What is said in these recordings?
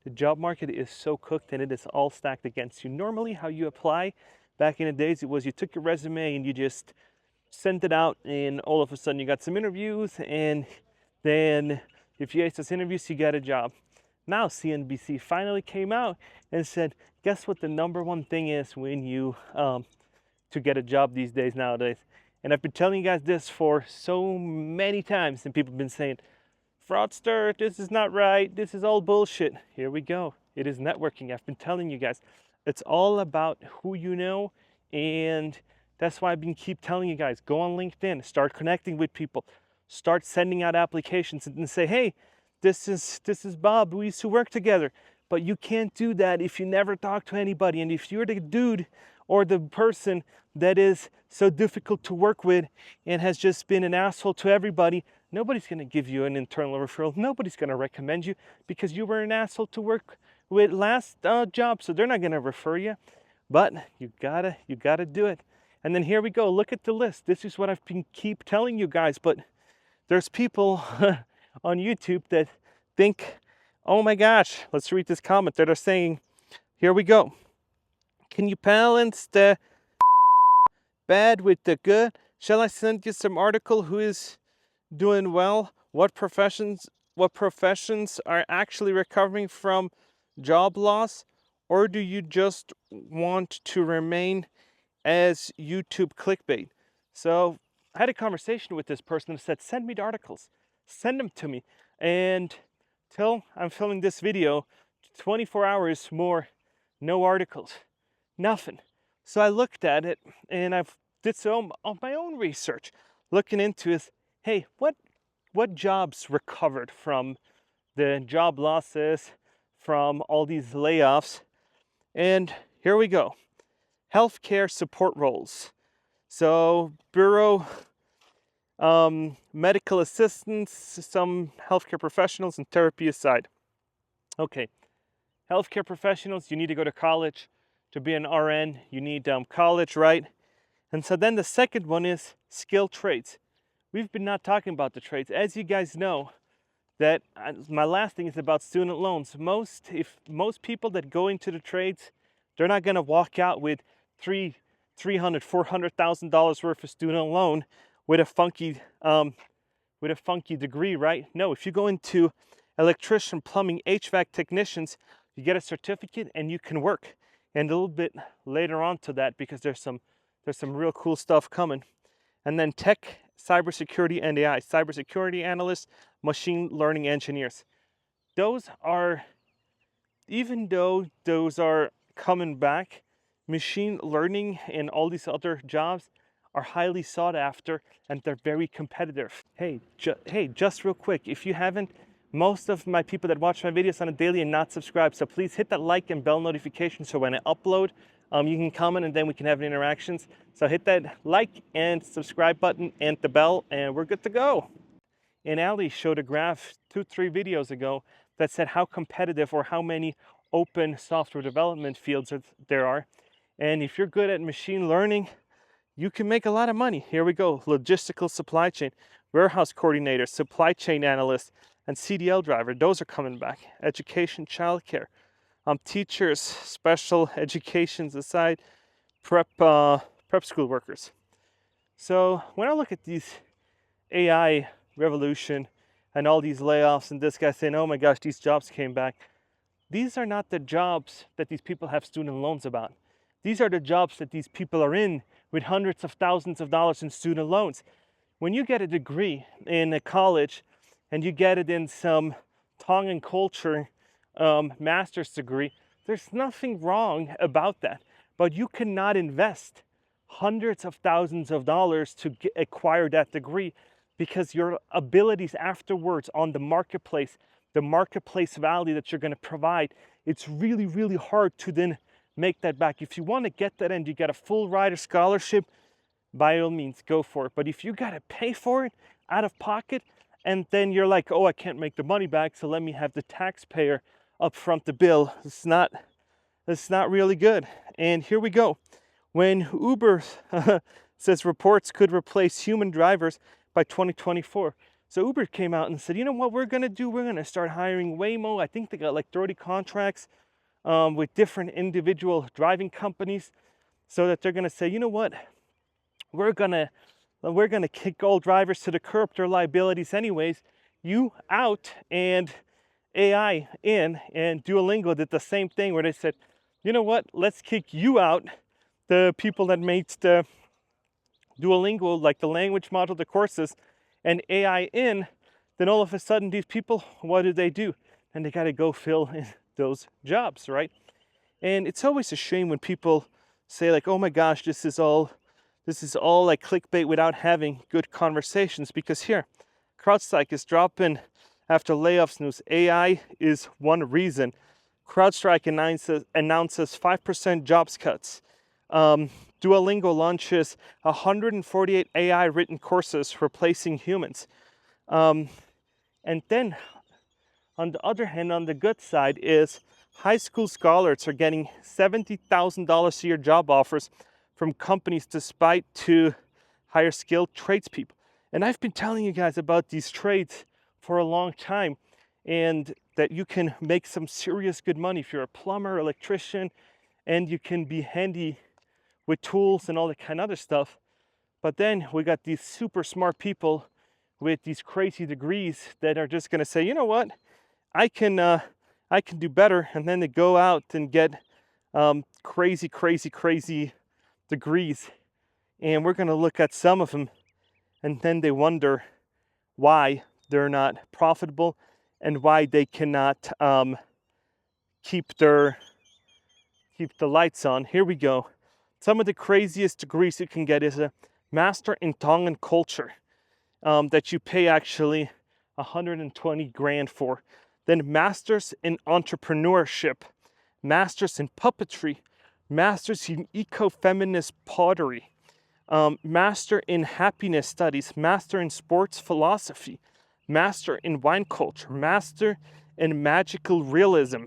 The job market is so cooked and it is all stacked against you. Normally, how you apply back in the days, it was you took your resume and you just sent it out, and all of a sudden you got some interviews, and then if you aced those interviews, you got a job. Now CNBC finally came out and said, guess what the number one thing is when you to get a job these days nowadays? And I've been telling you guys this for so many times, and people have been saying, fraudster, this is not right, this is all bullshit. Here we go. It is networking. I've been telling you guys, it's all about who you know, and that's why I've been keep telling you guys, go on LinkedIn, start connecting with people, start sending out applications and say, hey, this is Bob, we used to work together. But you can't do that if you never talk to anybody. And if you're the dude or the person that is so difficult to work with and has just been an asshole to everybody, nobody's going to give you an internal referral. Nobody's going to recommend you because you were an asshole to work with last job. So they're not going to refer you. But you gotta do it. And then here we go. Look at the list. This is what I've been keep telling you guys. But there's people on YouTube that think, oh my gosh, let's read this comment that are saying, here we go. Can you balance the bad with the good? Shall I send you some article who is doing well? What professions are actually recovering from job loss? Or do you just want to remain as YouTube clickbait? So I had a conversation with this person who said, send me the articles, send them to me. And till I'm filming this video, 24 hours more, no articles, nothing. So I looked at it and I've did some of my own research, looking into is, hey, what jobs recovered from the job losses, from all these layoffs? And here we go. Healthcare support roles. So bureau, medical assistants, some healthcare professionals, and therapy aside. Okay, healthcare professionals, you need to go to college. To be an RN, you need college, right? And so then the second one is skilled trades. We've been not talking about the trades. As you guys know, that my last thing is about student loans. Most people that go into the trades, they're not going to walk out with $400,000 worth of student loan with a funky degree, right? No, if you go into electrician, plumbing, HVAC technicians, you get a certificate and you can work. And a little bit later on to that, because there's some real cool stuff coming. And then tech, cybersecurity, and AI. Cybersecurity analysts, machine learning engineers. Those are, even though those are coming back, machine learning and all these other jobs are highly sought after and they're very competitive. Hey, just real quick, if you haven't, most of my people that watch my videos on a daily and not subscribed, so please hit that like and bell notification so when I upload, you can comment and then we can have interactions. So hit that like and subscribe button and the bell and we're good to go. And Ali showed a graph 2-3 videos ago that said how competitive or how many open software development fields there are. And if you're good at machine learning, you can make a lot of money. Here we go. Logistical supply chain, warehouse coordinator, supply chain analyst, and CDL driver. Those are coming back. Education, childcare, teachers, special educations aside, prep school workers. So when I look at these AI revolution and all these layoffs and this guy saying, oh my gosh, these jobs came back. These are not the jobs that these people have student loans about. These are the jobs that these people are in with hundreds of thousands of dollars in student loans. When you get a degree in a college and you get it in some tongue and culture master's degree, there's nothing wrong about that. But you cannot invest hundreds of thousands of dollars to acquire that degree, because your abilities afterwards on the marketplace value that you're going to provide, it's really, really hard to then make that back. If you want to get that and you get a full rider scholarship, by all means, go for it. But if you got to pay for it out of pocket, and then you're like, oh, I can't make the money back, so let me have the taxpayer up front the bill, it's not really good. And here we go. When Uber says reports could replace human drivers by 2024, So Uber came out and said, you know what we're gonna do? We're gonna start hiring Waymo. I think they got like 30 contracts with different individual driving companies, so that they're gonna say, you know what, we're gonna kick all drivers to the curb, their liabilities anyways. You out and AI in. And Duolingo did the same thing where they said, you know what, let's kick you out, the people that made the Duolingo, like the language model, the courses, and AI in. Then all of a sudden, these people, what do? And they got to go fill in those jobs, right? And it's always a shame when people say like, oh my gosh, this is all like clickbait without having good conversations. Because here, CrowdStrike is dropping after layoffs news. AI is one reason. CrowdStrike announces 5% jobs cuts. Duolingo launches 148 AI written courses replacing humans. And then on the other hand, on the good side is high school scholars are getting $70,000 a year job offers from companies despite to hire skilled tradespeople. And I've been telling you guys about these trades for a long time, and that you can make some serious good money if you're a plumber, electrician, and you can be handy with tools and all that kind of other stuff. But then we got these super smart people with these crazy degrees that are just going to say, you know what, I can do better, and then they go out and get crazy degrees, and we're going to look at some of them, and then they wonder why they're not profitable and why they cannot keep the lights on. Here we go. Some of the craziest degrees you can get is a master in Tongan culture that you pay actually 120 grand for. Then masters in entrepreneurship, masters in puppetry, masters in eco-feminist pottery, master in happiness studies, master in sports philosophy, master in wine culture, master in magical realism,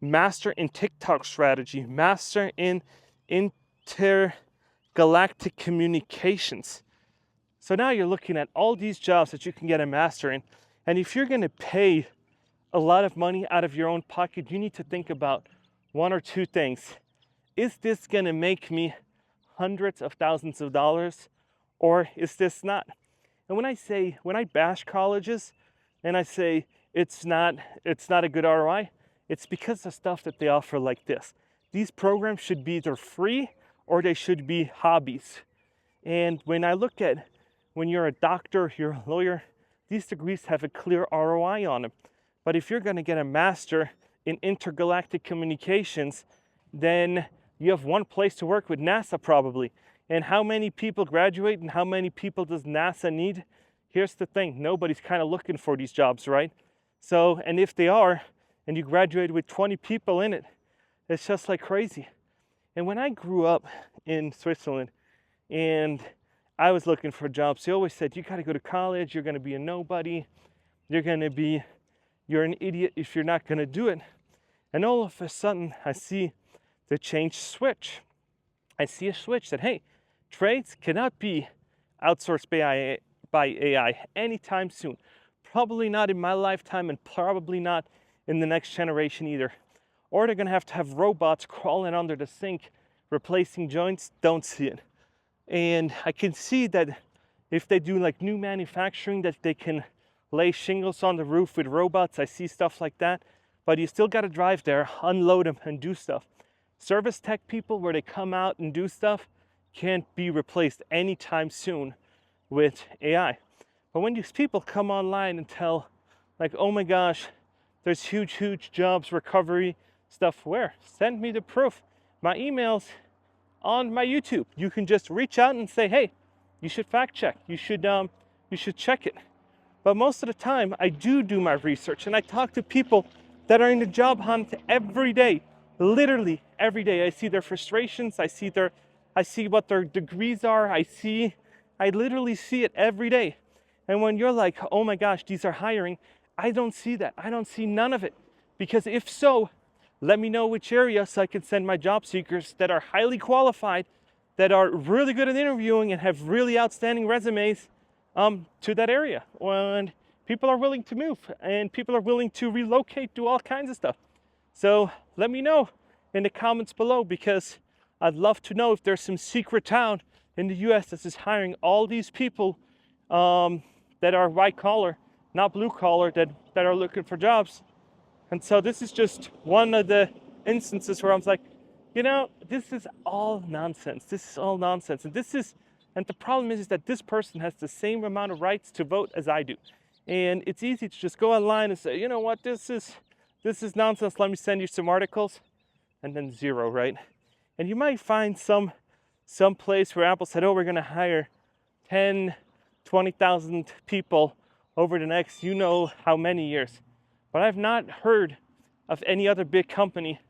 master in TikTok strategy, master in intergalactic communications. So now you're looking at all these jobs that you can get a master in. And if you're going to pay a lot of money out of your own pocket, you need to think about one or two things. Is this going to make me hundreds of thousands of dollars, or is this not? And when I bash colleges and I say it's not a good ROI, it's because of stuff that they offer like this. These programs should be either free or they should be hobbies. And when I look at when you're a doctor, you're a lawyer, these degrees have a clear ROI on them. But if you're going to get a master in intergalactic communications, then you have one place to work with, NASA probably. And how many people graduate and how many people does NASA need? Here's the thing, nobody's kind of looking for these jobs, right? So, and if they are, and you graduate with 20 people in it, it's just like crazy. And when I grew up in Switzerland and I was looking for jobs, they always said, you got to go to college, you're going to be a nobody, you're an idiot if you're not going to do it. And all of a sudden, I see the change switch. I see a switch that, hey, trades cannot be outsourced by AI anytime soon. Probably not in my lifetime, and probably not in the next generation either. Or they're going to have robots crawling under the sink, replacing joints. Don't see it. And I can see that if they do like new manufacturing, that they can lay shingles on the roof with robots. I see stuff like that. But you still got to drive there, unload them, and do stuff. Service tech people, where they come out and do stuff, can't be replaced anytime soon with AI. But when these people come online and tell, like, oh my gosh, there's huge jobs recovery stuff, where? Send me the proof. My email's on my YouTube. You can just reach out and say, hey, you should fact check. You should check it. But most of the time, I do my research, and I talk to people that are in the job hunt every day, literally every day. I see their frustrations. I see what their degrees are. I literally see it every day. And when you're like, oh my gosh, these are hiring, I don't see that. I don't see none of it. Because if so, let me know which area so I can send my job seekers that are highly qualified, that are really good at interviewing and have really outstanding resumes, to that area. And people are willing to move, and people are willing to relocate, do all kinds of stuff. So let me know in the comments below, because I'd love to know if there's some secret town in the US that is hiring all these people that are white collar, not blue collar, that are looking for jobs. And so this is just one of the instances where I was like, this is all nonsense. This is all nonsense. And the problem is that this person has the same amount of rights to vote as I do. And it's easy to just go online and say, you know what, this is nonsense. Let me send you some articles, and then zero, right? And you might find some place where Apple said, oh, we're going to hire 10, 20,000 people over the next how many years. But I've not heard of any other big company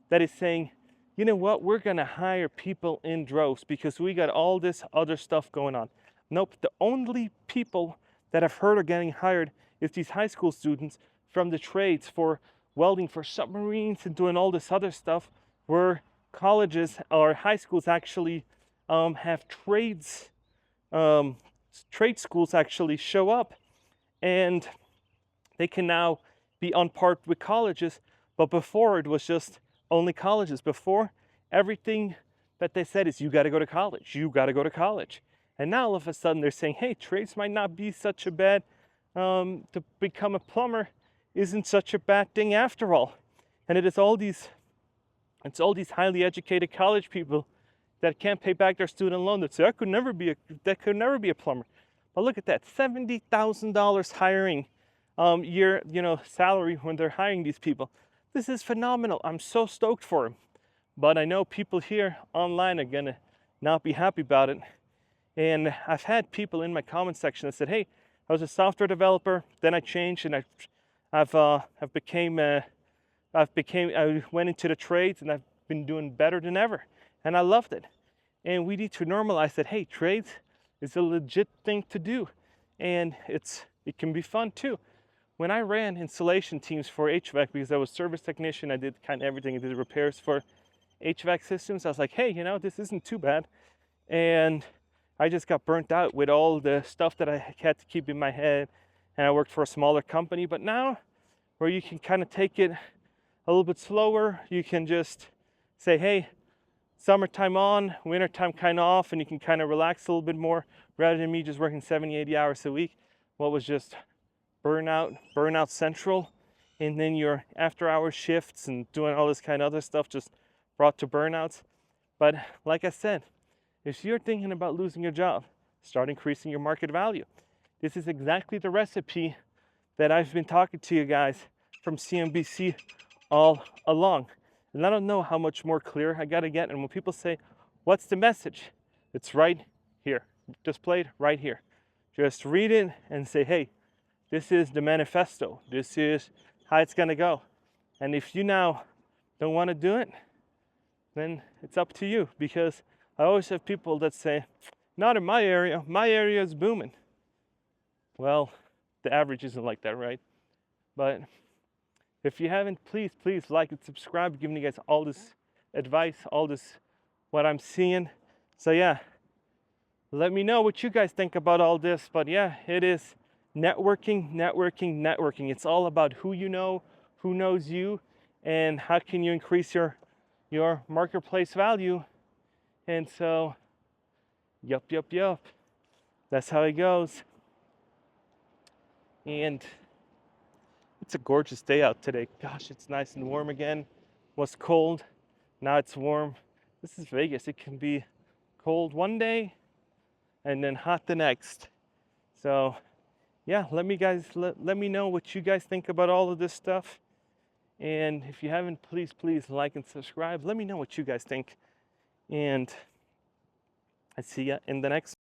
that is saying, you know what, we're going to hire people in droves because we got all this other stuff going on. Nope, the only people that I've heard are getting hired is these high school students from the trades for welding for submarines and doing all this other stuff, where colleges or high schools actually have trades, trade schools actually show up, and they can now be on par with colleges. But before, it was just only colleges. Before, everything that they said is, you got to go to college, you got to go to college. And now all of a sudden they're saying, hey, trades might not be such a bad, to become a plumber isn't such a bad thing after all. And it's all these highly educated college people that can't pay back their student loan that say, that could never be a plumber. But look at that, $70,000 hiring year, salary when they're hiring these people. This is phenomenal. I'm so stoked for them. But I know people here online are gonna not be happy about it. And I've had people in my comment section that said, hey, I was a software developer, then I changed, and I went into the trades, and I've been doing better than ever, and I loved it. And we need to normalize that, hey, trades is a legit thing to do, and it can be fun too. When I ran installation teams for HVAC, because I was service technician, I did kind of everything. I did repairs for HVAC systems. I was like, hey, this isn't too bad. And I just got burnt out with all the stuff that I had to keep in my head. And I worked for a smaller company. But now, where you can kind of take it a little bit slower, you can just say, hey, summertime on, wintertime kind of off, and you can kind of relax a little bit more, rather than me just working 70, 80 hours a week. What was just burnout central, and then your after hours shifts and doing all this kind of other stuff just brought to burnouts. But like I said, if you're thinking about losing your job, start increasing your market value. This is exactly the recipe that I've been talking to you guys from CNBC all along. And I don't know how much more clear I gotta get. And when people say, what's the message? It's right here, displayed right here. Just read it and say, hey, this is the manifesto. This is how it's gonna go. And if you now don't want to do it, then it's up to you. Because I always have people that say, not in my area. My area is booming. Well, the average isn't like that, right? But if you haven't, please like and subscribe. I'm giving you guys all this advice, all this what I'm seeing. So yeah, let me know what you guys think about all this. But yeah, it is networking. It's all about who you know, who knows you, and how can you increase your marketplace value. And so, yup. That's how it goes. And it's a gorgeous day out today. Gosh, it's nice and warm again. It was cold, now it's warm. This is Vegas. It can be cold one day and then hot the next. So yeah, let me know what you guys think about all of this stuff. And if you haven't, please like and subscribe. Let me know what you guys think. And I see you in the next